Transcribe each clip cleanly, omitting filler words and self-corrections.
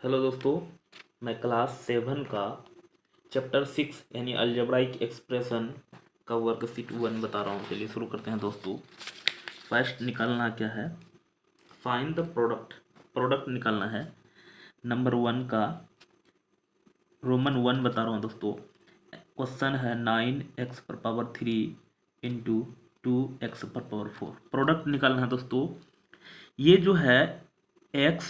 Hello दोस्तों, मैं class 7 का चैप्टर 6 यानी अलजेब्राइक एक्सप्रेशन का वर्कशीट 1 बता रहा हूँ। चलिए शुरू करते हैं दोस्तों। फर्स्ट निकालना क्या है, फाइंड द प्रोडक्ट। प्रोडक्ट निकालना है। नंबर 1 का रोमन 1 बता रहा हूँ दोस्तों। क्वेश्चन है 9x⁻³ इंटू 2x⁻4। प्रोडक्ट निकालना है दोस्तों। ये जो है x,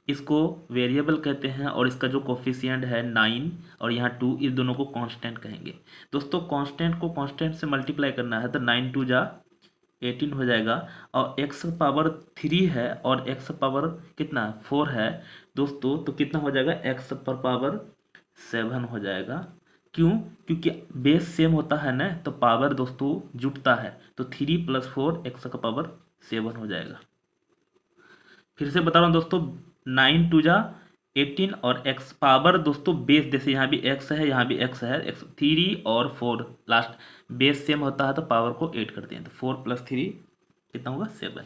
इसको वेरिएबल कहते हैं और इसका जो कोफिशिएंट है 9 और यहाँ 2, इस दोनों को कांस्टेंट कहेंगे। दोस्तों कांस्टेंट को कांस्टेंट से मल्टीप्लाई करना है तो 9 2 जा 18 हो जाएगा। और x पावर 3 है और x पावर कितना 4 है दोस्तों, तो कितना हो जाएगा x पर पावर 7 हो जाएगा। क्यों? क्योंकि बेस सेम होता है ना, तो पावर दोस्तों जुटता है, तो 3 + 4 x का पावर 7 हो जाएगा। फिर से बता रहा हूँ दोस्तों, 9 2 जा 18 और x पावर दोस्तों बेस, जैसे यहाँ भी x है यहाँ भी x है, x 3 और 4 लास्ट बेस सेम होता है तो पावर को 8 करते हैं, तो 4 + 3 कितना होगा 7।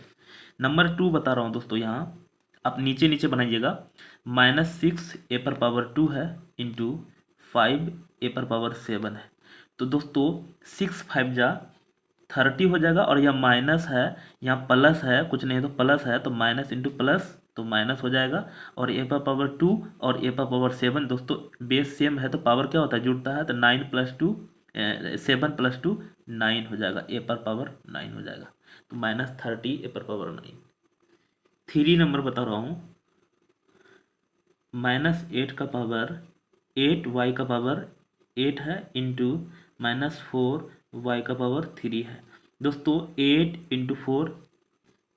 नंबर 2 बता रहा हूँ दोस्तों, यहाँ आप नीचे नीचे बनाइएगा। -6a⁻2 है इंटू 5a⁻7 है। तो दोस्तों 6 5 जा 30 हो जाएगा और यह माइनस है, यहाँ प्लस है, कुछ नहीं तो प्लस है, तो माइनस इंटू प्लस तो माइनस हो जाएगा। और a⁻2 और a⁻7 दोस्तों बेस सेम है तो पावर क्या होता है जुड़ता है, तो 9 + 2 7 + 2 9 हो जाएगा, a⁻9 हो जाएगा। तो -30 a⁻9। 3 नंबर बता रहा हूँ, -8 का पावर 8 y का पावर 8 है इंटू -4 y का पावर 3 है। दोस्तों 8 × 4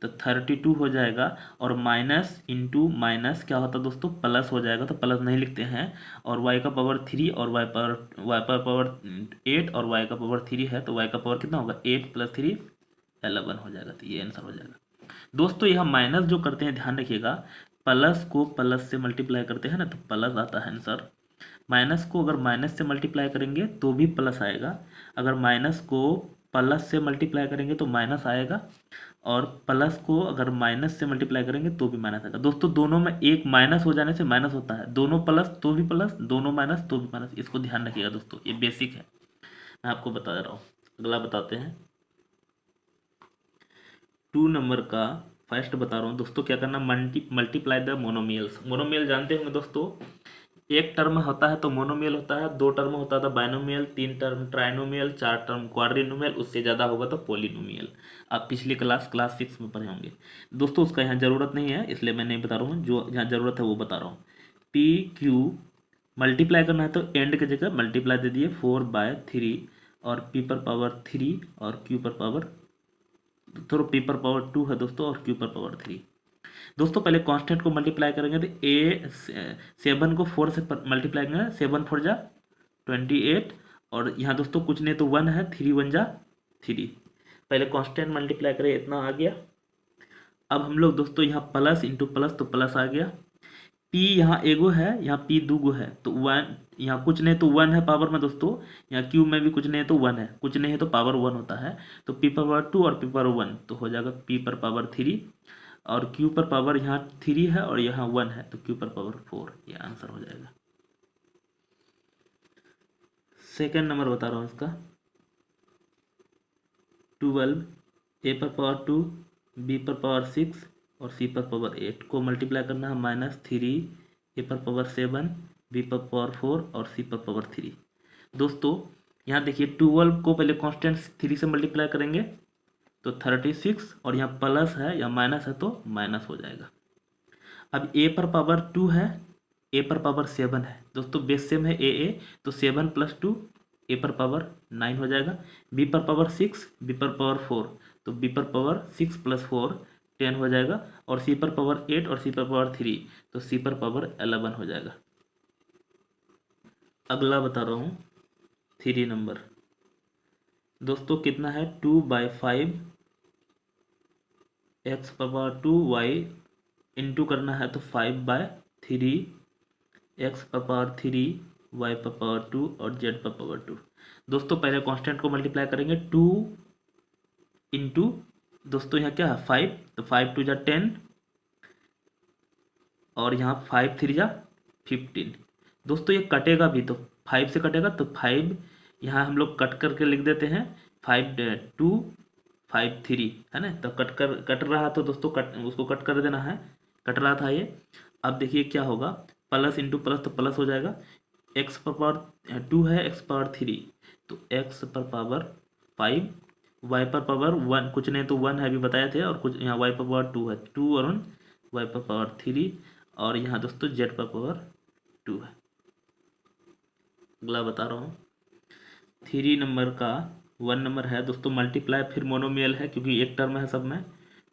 तो 32 हो जाएगा और माइनस इंटू माइनस क्या होता है दोस्तों प्लस हो जाएगा, तो प्लस नहीं लिखते हैं। और y का पावर 3 और y पर पावर 8 और y का पावर 3 है, तो y का पावर कितना होगा 8 + 3 11 हो जाएगा। तो ये आंसर हो जाएगा दोस्तों। यह माइनस जो करते हैं ध्यान रखिएगा, प्लस को प्लस से मल्टीप्लाई करते हैं ना तो प्लस आता है आंसर। माइनस को अगर माइनस से मल्टीप्लाई करेंगे तो भी प्लस आएगा, अगर माइनस को प्लस से मल्टीप्लाई करेंगे तो माइनस आएगा, और प्लस को अगर माइनस से मल्टीप्लाई करेंगे तो भी माइनस आएगा। दोस्तों दोनों में एक माइनस हो जाने से माइनस होता है, दोनों प्लस तो भी प्लस, दोनों माइनस तो भी माइनस। इसको ध्यान रखिएगा दोस्तों, ये बेसिक है, मैं आपको बता दे रहा हूँ। अगला बताते हैं 2 नंबर का। फर्स्ट बता रहा हूँ दोस्तों, क्या करना, मल्टीप्लाई द मोनोमियल्स। मोनोमियल जानते होंगे दोस्तों, एक टर्म होता है तो मोनोमियल होता है, 2 टर्म होता है तो बाइनोमियल, 3 टर्म ट्राइनोमियल, 4 टर्म क्वाड्रिनोमियल, उससे ज़्यादा होगा तो पॉलिनोमियल। आप पिछली क्लास 6 में पढ़े होंगे दोस्तों, उसका यहाँ ज़रूरत नहीं है इसलिए मैं नहीं बता रहा हूँ, जो यहाँ ज़रूरत है वो बता रहा हूँ। PQ मल्टीप्लाई करना है तो एंड की जगह मल्टीप्लाई दे दिए 4/3 और P पर पावर 3 और Q पर पावर, थोड़ा P पर पावर 2 है दोस्तों और Q पर पावर 3। दोस्तों पहले कांस्टेंट को मल्टीप्लाई करेंगे तो 7 को 4 से मल्टीप्लाई करेंगे, 7 4 जा 28, और यहाँ दोस्तों कुछ नहीं तो 1 है, 3 1 जा 3। पहले कांस्टेंट मल्टीप्लाई करें, इतना आ गया। अब हम लोग दोस्तों यहाँ प्लस इंटू प्लस तो प्लस आ गया। P यहाँ एगो है, यहाँ P दूगो है, तो 1, यहाँ कुछ नहीं तो 1 है पावर में दोस्तों, यहाँ Q में भी कुछ नहीं है तो 1 है, कुछ नहीं है तो पावर 1 होता है, तो P पर पावर 2 और P पर 1 तो हो जाएगा P पर पावर 3, और Q पर पावर यहाँ 3 है और यहाँ 1 है, तो Q पर पावर 4, ये आंसर हो जाएगा। सेकेंड नंबर बता रहा हूँ इसका, 12 A पर पावर 2 B पर पावर 6 और C पर पावर 8 को मल्टीप्लाई करना है, -3 A पर पावर 7 B पर पावर 4 और C पर पावर 3। दोस्तों यहाँ देखिए 12 को पहले कांस्टेंट 3 से मल्टीप्लाई करेंगे तो 36, और यहाँ प्लस है या माइनस है तो माइनस हो जाएगा। अब A पर पावर 2 है, A पर पावर 7 है दोस्तों, बेस सेम है A, तो 7 + 2 A पर पावर 9 हो जाएगा। B पर पावर 6 B पर पावर 4, तो B पर पावर 6 + 4 10 हो जाएगा, और C पर पावर 8 और C पर पावर 3, तो C पर पावर 11 हो जाएगा। अगला बता रहा हूँ 3 नंबर दोस्तों, कितना है 2/5 x पर पावर 2 y इंटू करना है तो 5/3 x पर पावर 3 y पर पावर 2 और z पर पावर 2। दोस्तों पहले कांस्टेंट को मल्टीप्लाई करेंगे 2 इंटू, दोस्तों यहाँ क्या है 5, तो 5 2 जा 10, और यहाँ 5 3 जा 15। दोस्तों ये कटेगा भी, तो 5 से कटेगा तो 5 यहाँ हम लोग कट करके लिख देते हैं 5 2 5 3 है ना। तो कट रहा तो दोस्तों उसको कट कर देना है, कट रहा था ये। अब देखिए क्या होगा, प्लस इंटू प्लस तो प्लस हो जाएगा, एक्स पर पावर 2 है, एक्स पावर 3 तो एक्स पर पावर 5, वाई पर पावर 1 कुछ नहीं तो 1 है अभी बताए थे, और कुछ यहाँ वाई पर पावर 2 है, 2 और 1 वाई पर पावर 3, और यहाँ दोस्तों जेड पर पावर 2 है। अगला बता रहा हूँ, 3 नंबर का 1 नंबर है दोस्तों मल्टीप्लाई, फिर मोनोमियल है क्योंकि एक टर्म है सब में।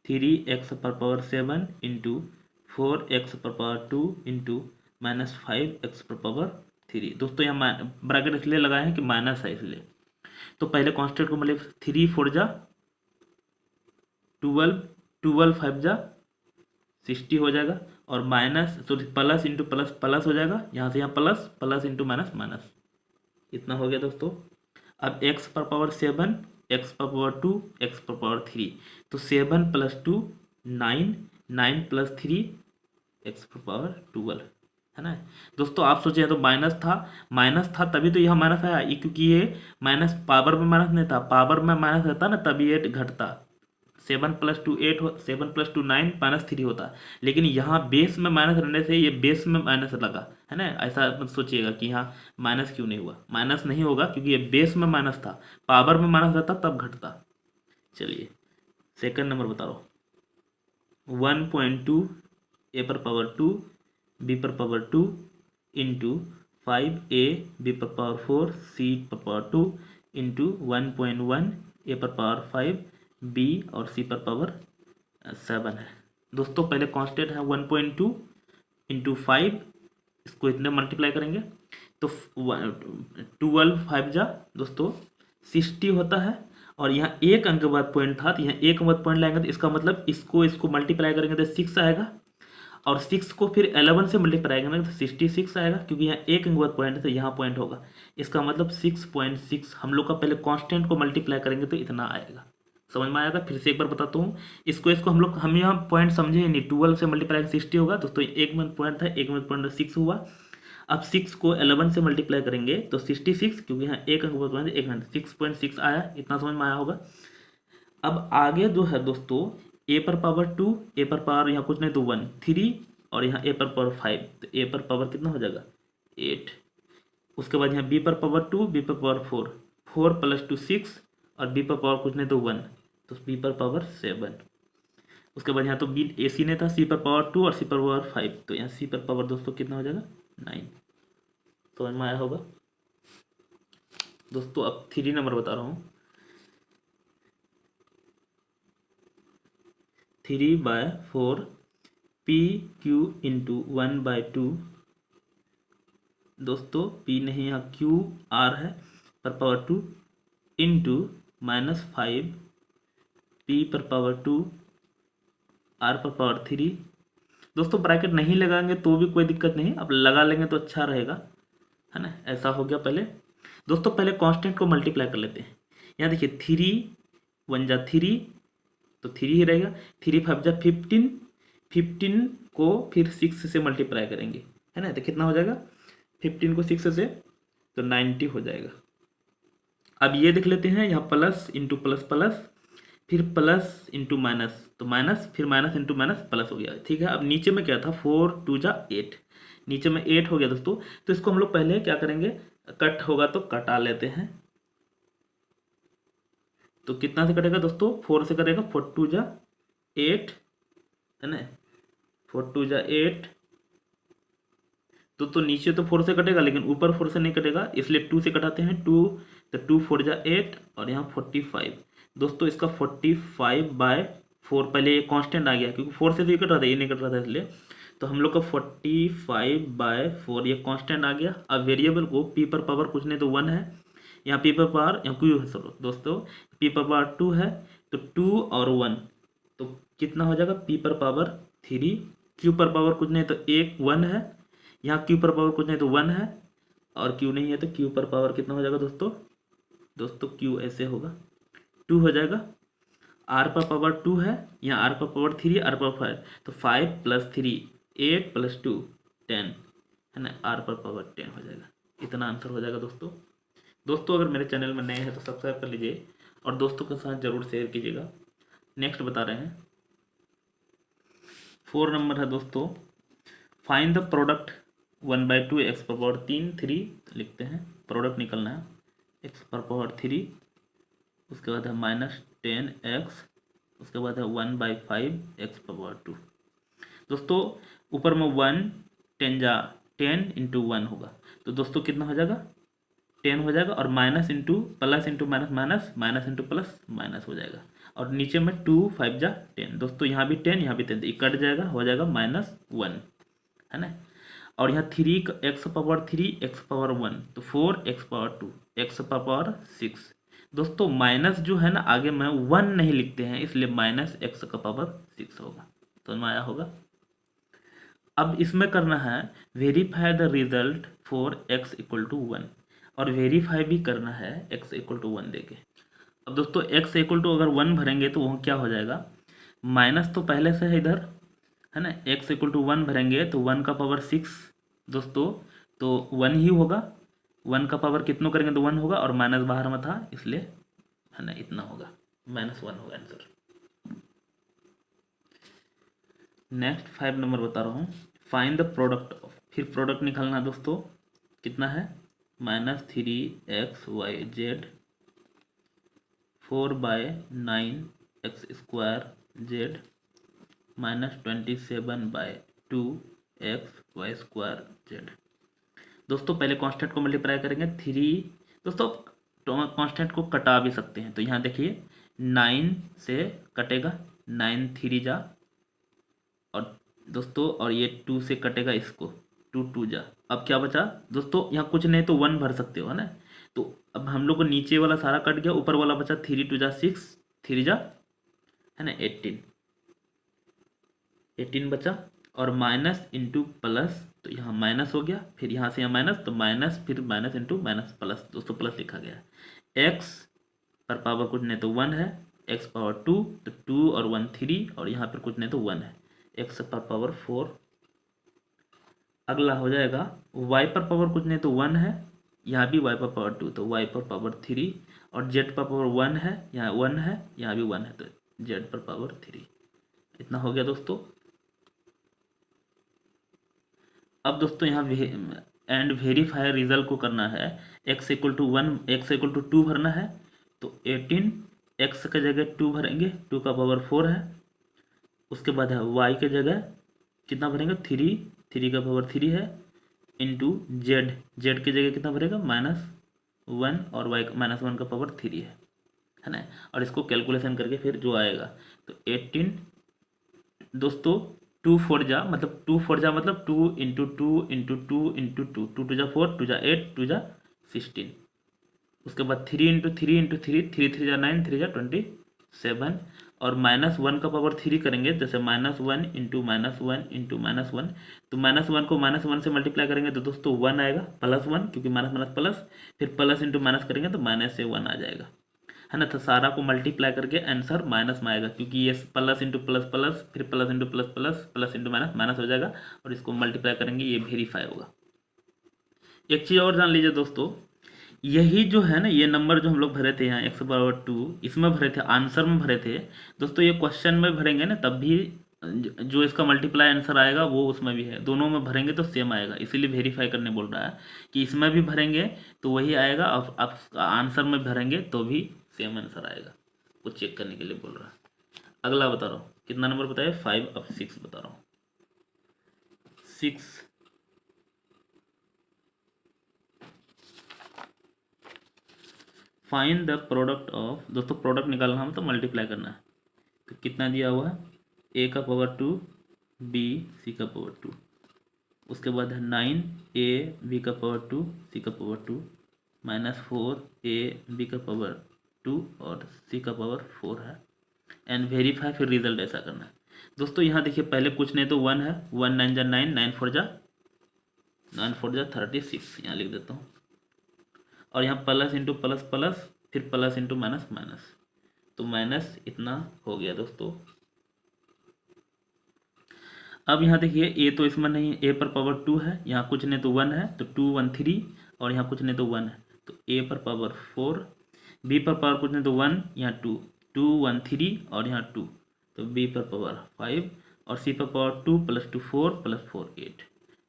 3x पर पावर 7 इंटू 4x पर पावर 2 इंटू -5x पर पावर 3। दोस्तों यहाँ ब्रैकेट इसलिए लगाए हैं कि माइनस है इसलिए। तो पहले कांस्टेंट को मतलब 3 4 जा 12, 12 5 जा 60 हो जाएगा, और minus sorry plus into plus plus हो जाएगा, यहाँ से यहाँ plus plus into minus minus, इतना हो गया दोस्तों। अब x पर पावर 7, x पर पावर 2, x पर पावर 3, तो 7 + 2 9, 9 + 3 x पर पावर 12 है ना। दोस्तों आप सोचे तो माइनस था तभी तो यह माइनस आया, ये क्योंकि ये माइनस पावर में माइनस नहीं था, पावर में माइनस रहता ना तभी ये घटता। 7 + 2 8 7 + 2 9 -3 होता, लेकिन यहाँ बेस में माइनस रहने से ये बेस में माइनस लगा है ना। ऐसा मत सोचिएगा कि यहाँ माइनस क्यों नहीं हुआ, माइनस नहीं होगा क्योंकि ये बेस में माइनस था, पावर में माइनस रहता तब घटता। चलिए सेकंड नंबर बता रहा हूँ, 1.2 a पर पावर 2 b पर पावर 2 इंटू 5a b पर पावर 4 c पर पावर 2 इंटू 1.1 a पर पावर 5 b और c पर पावर 7 है। दोस्तों पहले कांस्टेंट है 1.2 इंटू 5, इसको इतने मल्टीप्लाई करेंगे तो 12 5 जा दोस्तों 60 होता है, और यहाँ एक अंक के बाद पॉइंट था तो यहाँ एक अंक बाद पॉइंट लाएंगे तो इसका मतलब इसको मल्टीप्लाई करेंगे तो 6 आएगा, और 6 को फिर 11 से मल्टीप्लाई करेंगे तो 66 आएगा, क्योंकि यहाँ एक अंक बाद पॉइंट है तो यहाँ पॉइंट होगा, इसका मतलब 6.6। हम लोग का पहले कांस्टेंट को मल्टीप्लाई करेंगे तो इतना आएगा। समझ में आएगा? फिर से एक बार बताता हूँ, इसको हम यहाँ पॉइंट समझे नहीं, 12 से मल्टीप्लाई 60 होगा दोस्तों, एक में पॉइंट था, एक में पॉइंट 6 हुआ। अब 6 को 11 से मल्टीप्लाई करेंगे तो 66, क्योंकि यहाँ एक अंक बाद पॉइंट, एक घंटे 6.6 आया, इतना समझ में आया होगा। अब आगे जो है दोस्तों a पर पावर 2, a पर पावर यहाँ कुछ नहीं तो 1 3, और यहाँ a पर पावर 5, तो a पर पावर कितना हो जाएगा 8। उसके बाद यहाँ b पर पावर 2, b पर पावर 4, 4 + 2 6, और b पर पावर कुछ नहीं तो 1, तो b पर पावर 7। उसके बाद यहाँ तो b a c नहीं था, c पर पावर 2 और c पर पावर 5, तो यहाँ c पर पावर दोस्तों कितना हो जाएगा 9। समझ में आया होगा दोस्तों। अब 3 नंबर बता रहा हूँ, 3/4 PQ इंटू 1/2 दोस्तों, P नहीं यहाँ QR है पर पावर 2 इंटू -5 P पर पावर 2 R पर पावर 3। दोस्तों ब्रैकेट नहीं लगाएंगे तो भी कोई दिक्कत नहीं, अब लगा लेंगे तो अच्छा रहेगा है ना। ऐसा हो गया। पहले दोस्तों पहले कांस्टेंट को मल्टीप्लाई कर लेते हैं। यहाँ देखिए 3 1 जा 3 तो 3 ही रहेगा, 3 5 जा 15, 15 को फिर 6 से मल्टीप्लाई करेंगे है ना, तो कितना हो जाएगा 15 को 6 से तो 90 हो जाएगा। अब ये देख लेते हैं, यहाँ प्लस इंटू प्लस प्लस, फिर प्लस इंटू माइनस तो माइनस, फिर माइनस इंटू माइनस प्लस हो गया। ठीक है, अब नीचे में क्या था 4 2 जा 8, नीचे में 8 हो गया दोस्तों। तो इसको हम लोग पहले क्या करेंगे, कट होगा तो कटा लेते हैं। तो कितना से कटेगा दोस्तों 4 से कटेगा, 4 2 जा 8 है ना, 4 2 जा 8। तो नीचे तो 4 से कटेगा लेकिन ऊपर 4 से नहीं कटेगा, इसलिए 2 से कटाते हैं। 2 तो 2 4 जा 8 और यहाँ 45 दोस्तों, इसका 45/4 पहले ये कांस्टेंट आ गया क्योंकि 4 से तो ये कट रहा था, ये नहीं कट रहा था इसलिए। तो हम लोग का 45/4 ये कांस्टेंट आ गया। अब वेरिएबल को p पर पावर कुछ नहीं तो 1 है, यहाँ p पर पावर यहाँ q है सर दोस्तों, p पर पावर 2 है तो 2 और 1 तो कितना हो जाएगा p पर पावर 3, q पर पावर कुछ नहीं तो 1 है, यहाँ q पर पावर कुछ नहीं तो 1 है और q नहीं है तो q पर पावर कितना हो जाएगा दोस्तों q ऐसे होगा 2 हो जाएगा। r पर पावर 2 है, यहाँ r पर पावर 3, r पर 5 तो 5 + 3 8 + 2 10 है ना, r पर पावर 10 हो जाएगा। इतना आंसर हो जाएगा दोस्तों। दोस्तों अगर मेरे चैनल में नए हैं तो सब्सक्राइब कर लीजिए और दोस्तों के साथ ज़रूर शेयर कीजिएगा। नेक्स्ट बता रहे हैं 4 नंबर है दोस्तों, फाइंड द प्रोडक्ट 1/2 x पर पावर 3 लिखते हैं, प्रोडक्ट निकलना है x पर पावर 3, उसके बाद है -10x, उसके बाद है 1/5 x पर पावर 2। दोस्तों ऊपर में 1 10 इंटू 1 होगा, तो दोस्तों कितना हो जाएगा 10 हो जाएगा, और minus into plus into minus minus minus into plus minus हो जाएगा, और नीचे में 2 5 जा 10। दोस्तों यहाँ भी 10 यहाँ भी 10, तो ये कट जाएगा, हो जाएगा -1 है ना। और यहाँ 3 x पावर 3 x पावर 1, तो 4 x पावर 2 x पावर 6। दोस्तों माइनस जो है ना आगे में 1 नहीं लिखते हैं, इसलिए -x का पावर 6 होगा। तो आया होगा। अब इसमें करना है verify the result for x = 1, और वेरीफाई भी करना है x = 1 देके। अब दोस्तों x = अगर 1 भरेंगे तो वो क्या हो जाएगा, माइनस तो पहले से है इधर है ना, x = 1 भरेंगे तो 1 का पावर 6 दोस्तों, तो 1 ही होगा, 1 का पावर कितनों करेंगे तो 1 होगा, और माइनस बाहर में था इसलिए है ना इतना होगा, -1 होगा आंसर। नेक्स्ट 5 नंबर बता रहा हूँ, फाइंड द प्रोडक्ट ऑफ, फिर प्रोडक्ट निकालना है दोस्तों, कितना है -3xyz 4/9x² -27/2xy²z। दोस्तों पहले कांस्टेंट को मल्टीप्लाई करेंगे 3, दोस्तों कांस्टेंट को कटा भी सकते हैं, तो यहाँ देखिए 9 से कटेगा, 9 3 जा, और दोस्तों और ये 2 से कटेगा, इसको 2 2 जा। अब क्या बचा दोस्तों, यहाँ कुछ नहीं तो 1 भर सकते हो है ना, तो अब हम लोग को नीचे वाला सारा कट गया, ऊपर वाला बचा 3 2 जा 6, 3 जा है ना 18 बचा, और माइनस इंटू प्लस, तो यहाँ माइनस हो गया, फिर यहाँ से यहाँ माइनस, तो माइनस फिर माइनस इंटू माइनस प्लस, दोस्तों प्लस लिखा गया। x पर पावर कुछ नहीं तो 1 है, x पावर 2, तो 2 और 1 3, और यहाँ पर कुछ नहीं तो 1 है, x पर पावर 4। अगला हो जाएगा y पर पावर कुछ नहीं तो 1 है, यहाँ भी y पर पावर 2, तो y पर पावर 3, और z पर पावर 1 है, यहाँ 1 है, यहाँ भी 1 है, तो z पर पावर 3। इतना हो गया दोस्तों। अब दोस्तों यहाँ एंड वेरीफाई रिजल्ट को करना है, x = 1 x = 2 भरना है, तो 18 x के जगह 2 भरेंगे, 2 का पावर 4 है, उसके बाद है y के जगह कितना भरेंगे 3, 3 का पावर 3 है, इंटू z, z की जगह कितना भरेगा -1, और y -1 का पावर 3 है ना, और इसको कैलकुलेशन करके फिर जो आएगा, तो 18 दोस्तों 2 4 जा मतलब 2 4 जा मतलब 2 इंटू 2 इंटू 2 इंटू 2, 2 2 जा 4, 2 जा 8, 2 जा 16, उसके बाद 3 इंटू 3 इंटू 3, 3 3 जा 9, 3 जा 27, और -1 का पावर 3 करेंगे, जैसे -1 इंटू -1 इंटू -1, तो -1 को -1 से मल्टीप्लाई करेंगे तो दोस्तों 1 आएगा, +1, क्योंकि माइनस माइनस प्लस, फिर प्लस इंटू माइनस करेंगे तो माइनस से 1 आ जाएगा है ना, तो सारा को मल्टीप्लाई करके आंसर माइनस में आएगा, क्योंकि ये प्लस इंटू प्लस प्लस, फिर plus into plus plus, plus into minus minus हो जाएगा, और इसको मल्टीप्लाई करेंगे, ये वेरीफाई होगा। एक चीज़ और जान लीजिए दोस्तों, यही जो है ना ये नंबर जो हम लोग भरे थे यहाँ x/2, इसमें भरे थे, आंसर में भरे थे दोस्तों, ये क्वेश्चन में भरेंगे ना तब भी जो इसका मल्टीप्लाई आंसर आएगा वो उसमें भी है, दोनों में भरेंगे तो सेम आएगा, इसीलिए वेरीफाई करने बोल रहा है कि इसमें भी भरेंगे तो वही आएगा, अब आप आंसर में भरेंगे तो भी सेम आंसर आएगा, वो चेक करने के लिए बोल रहा है। अगला बता रहा हूँ, कितना नंबर बताया 5, अब 6 बता रहा हूँ। 6 फाइंड द प्रोडक्ट ऑफ, दोस्तों प्रोडक्ट निकालना हम तो मल्टीप्लाई करना है, तो कितना दिया हुआ है a का पावर 2 b c का पावर 2, उसके बाद है 9a b का पावर 2 c का पावर 2, -4a b का पावर 2 और c का पावर 4 है, एंड वेरीफाई, फिर रिजल्ट ऐसा करना है। दोस्तों यहाँ देखिए पहले कुछ नहीं तो 1 है, 1 9 जा 9, 9 4 जा 36, यहाँ लिख देता हूँ, और यहाँ प्लस इंटू प्लस प्लस, फिर प्लस इंटू माइनस माइनस, तो माइनस इतना हो गया दोस्तों। अब यहाँ देखिए ए तो इसमें नहीं, ए पर पावर 2 है, यहाँ कुछ नहीं तो 1 है, तो 2 1 3, और यहाँ कुछ नहीं तो 1 है, तो ए पर पावर 4, बी पर पावर कुछ नहीं तो 1, यहाँ 2 2 1 3 और यहाँ 2, तो बी पर पावर 5 और सी पर पावर 2 + 2 4 + 4 8।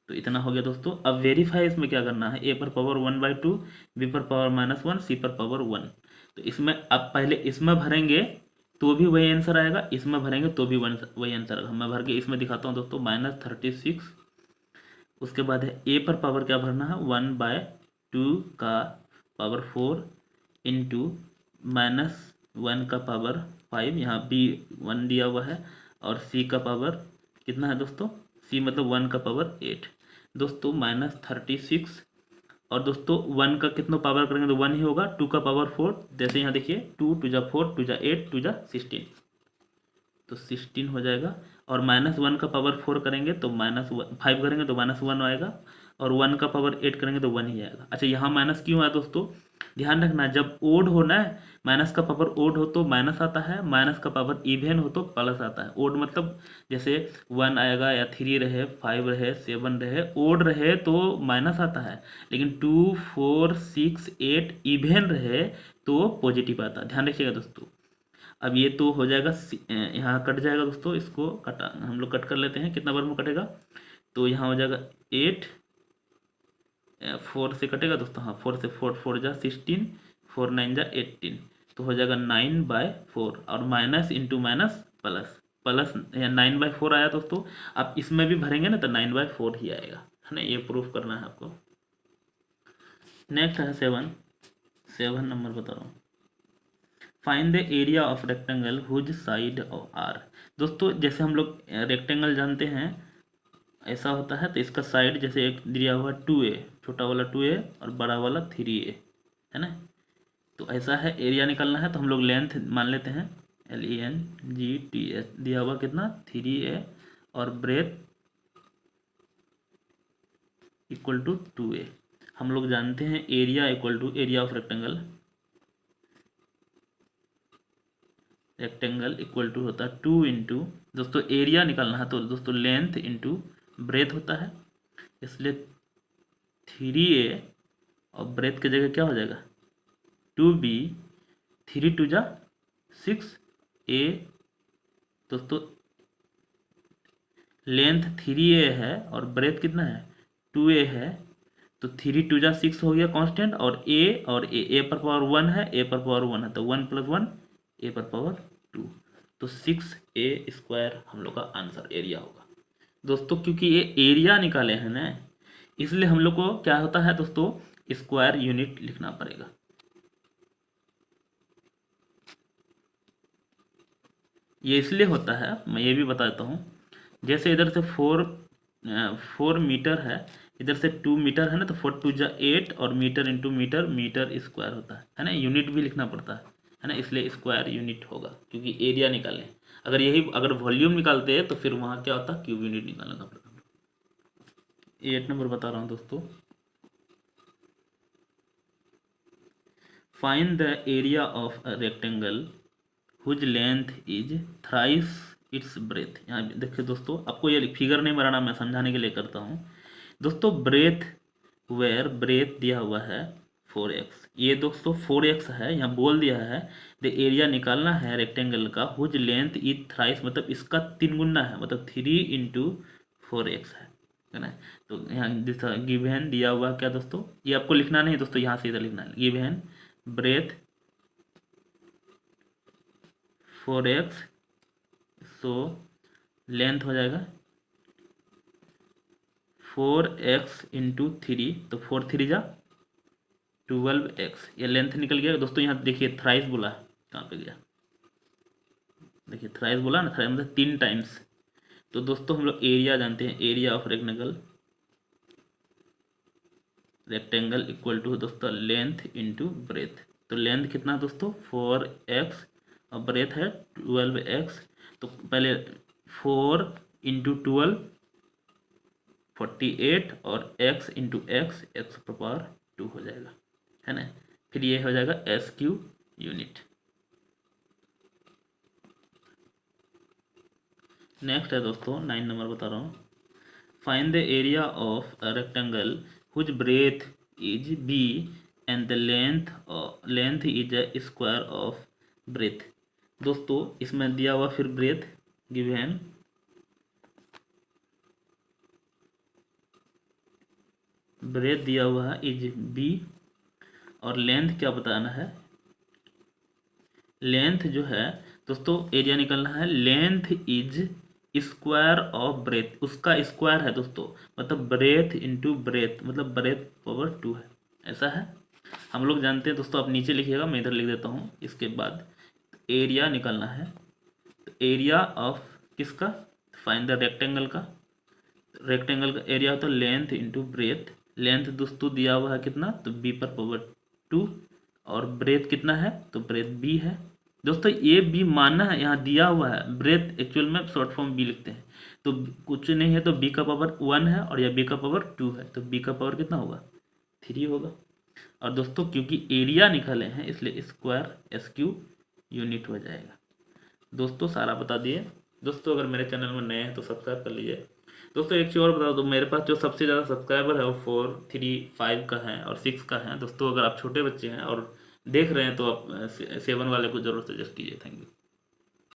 तो इतना हो गया दोस्तों। अब वेरीफाई इसमें क्या करना है, ए पर पावर 1/2, बी पर पावर -1, सी पर पावर 1। तो इसमें अब पहले इसमें भरेंगे तो भी वही आंसर आएगा, इसमें भरेंगे तो भी वही आंसर आएगा। मैं भर के इसमें दिखाता हूँ दोस्तों, -36। उसके बाद है ए पर पावर क्या भरना है, 1/2 का पावर 4 इंटू -1 का पावर 5, यहाँ बी 1 दिया हुआ है, और सी का पावर कितना है दोस्तों, सी मतलब 1 का पावर 8 दोस्तों, -36। और दोस्तों 1 का कितना पावर करेंगे तो 1 ही होगा, 2 का पावर 4, जैसे यहाँ देखिए 2 2 जा 4 2 जा 8 2 जा 16, तो 16 हो जाएगा। और -1 का पावर 4 करेंगे तो -5 करेंगे तो -1 आएगा, और 1 का पावर 8 करेंगे तो 1 ही आएगा। अच्छा यहाँ माइनस क्यों आया दोस्तों, ध्यान रखना, जब ओड हो ना, माइनस का पावर ओड हो तो माइनस आता है, माइनस का पावर इवेन हो तो प्लस आता है। ओड मतलब जैसे 1 आएगा या 3 रहे, 5 रहे, 7 रहे, ओड रहे तो माइनस आता है, लेकिन 2 4 6 8 इवेन रहे तो पॉजिटिव आता है। ध्यान रखिएगा दोस्तों। अब ये तो हो जाएगा, यहाँ कट जाएगा दोस्तों, इसको कटा हम लोग कट कर लेते हैं, कितना बार में कटेगा, तो यहाँ हो जाएगा 8, 4 से कटेगा दोस्तों, हाँ 4 से 4 4 जा 16, 4 9 जा 18, तो हो जाएगा 9/4, और minus into minus plus, plus 9/4 आया दोस्तों। आप इसमें भी भरेंगे ना तो 9/4 ही आएगा, है ना, ये प्रूफ करना है आपको। नेक्स्ट है 7 नंबर बता रहा हूँ, find the area of rectangle whose side are. दोस्तों जैसे हम लोग रेक्टेंगल जानते हैं ऐसा होता है, तो इसका साइड जैसे एक दिया हुआ 2a, छोटा वाला 2a और बड़ा वाला 3a, है ना। तो ऐसा है, एरिया निकालना है तो हम लोग लेंथ मान लेते हैं, LENGTH दिया हुआ कितना 3a, और ब्रेथ इक्वल टू 2a। हम लोग जानते हैं area equal to area of rectangle, rectangle equal to होता है 2 इंटू, दोस्तों एरिया निकालना है तो दोस्तों लेंथ इंटू ब्रेथ होता है, इसलिए 3a और ब्रेथ की जगह क्या हो जाएगा 2b, 3 2 जा 6a, दोस्तों लेंथ 3a है और ब्रेथ कितना है 2a है, तो 3 2 जा 6 हो गया कांस्टेंट, और a पर पावर 1 है, a पर पावर 1 है, तो 1 + 1 a पर पावर 2, तो 6a² हम लोग का आंसर एरिया होगा दोस्तों। क्योंकि ये एरिया निकाले हैं ना, इसलिए हम लोग को क्या होता है दोस्तों, स्क्वायर यूनिट लिखना पड़ेगा। ये इसलिए होता है, मैं ये भी बताता हूँ, जैसे इधर से 4 मीटर है, इधर से 2 मीटर है ना, तो 4 2 जा 8, और metre into metre, metre square होता है ना, यूनिट भी लिखना पड़ता है ना, इसलिए स्क्वायर यूनिट होगा क्योंकि एरिया निकालें। अगर वॉल्यूम निकालते हैं तो फिर वहाँ क्या होता, क्यूब यूनिट निकालना पड़ता। 8 नंबर बता रहा हूँ दोस्तों, find the area of a rectangle whose length is thrice its breadth. यहाँ देखिए दोस्तों, आपको ये फिगर नहीं बनाना, मैं समझाने के लिए करता हूँ दोस्तों। ब्रेथ वेयर ब्रेथ दिया हुआ है 4x, ये दोस्तों 4x है, यहाँ बोल दिया है द एरिया निकालना है रेक्टेंगल का हुज लेंथ इज थ्राइस, मतलब इसका 3 गुना है, मतलब 3 इंटू 4x है ना। तो यहाँ जैसा गिवन दिया हुआ क्या दोस्तों, ये आपको लिखना नहीं दोस्तों, यहाँ से इधर लिखना है, given breath 4x, so length हो जाएगा 4x इंटू 3, तो 4 3 जा 12x, ये लेंथ निकल गया दोस्तों। यहाँ देखिए थ्राइस बोला, कहाँ पे गया, देखिए थ्राइस बोला ना, थ्राइस मतलब 3 टाइम्स। तो दोस्तों हम लोग एरिया जानते हैं, area of rectangle equal to दोस्तों लेंथ इंटू ब्रेथ। तो लेंथ कितना है दोस्तों 4x, और ब्रेथ है 12x, तो पहले 4 इंटू 12 48, और x into x, x power 2 हो जाएगा, है ना। फिर ये हो जाएगा SQ यूनिट। नेक्स्ट है दोस्तों 9 नंबर बता रहा हूँ। Find the area of a rectangle whose breadth is b and the length is a square of breadth. दोस्तों इसमें दिया हुआ फिर ब्रेथ गिवन, ब्रेथ दिया हुआ है इज बी और लेंथ क्या बताना है, लेंथ जो है दोस्तों एरिया निकलना है, length is square of breadth, उसका स्क्वायर है दोस्तों, मतलब ब्रेथ इंटू ब्रेथ, मतलब ब्रेथ पावर 2 है, ऐसा है। हम लोग जानते हैं दोस्तों, आप नीचे लिखिएगा, मैं इधर लिख देता हूँ। इसके बाद एरिया निकलना है, तो एरिया ऑफ किसका, फाइंड द रेक्टेंगल का, रेक्टेंगल का एरिया होता है लेंथ इंटू ब्रेथ। लेंथ दोस्तों दिया हुआ है कितना, तो बी पर पावर 2, और ब्रेथ कितना है, तो ब्रेथ बी है। दोस्तों ये बी मानना है, यहाँ दिया हुआ है, ब्रेथ एक्चुअल में शॉर्ट फॉर्म बी लिखते हैं, तो कुछ नहीं है तो बी का पावर 1 है और यह बी का पावर 2 है, तो बी का पावर कितना होगा, 3 होगा। और दोस्तों क्योंकि एरिया निकाले हैं इसलिए स्क्वायर SQ यूनिट हो जाएगा। दोस्तों सारा बता दिए। दोस्तों अगर मेरे चैनल में नए हैं तो सब्सक्राइब कर लीजिए। दोस्तों एक चीज़ और बता दो, मेरे पास जो सबसे ज़्यादा सब्सक्राइबर है वो 4, 3, 5 का है और 6 का है। दोस्तों अगर आप छोटे बच्चे हैं और देख रहे हैं तो आप 7 वाले को ज़रूर सजेस्ट कीजिए। Thank you.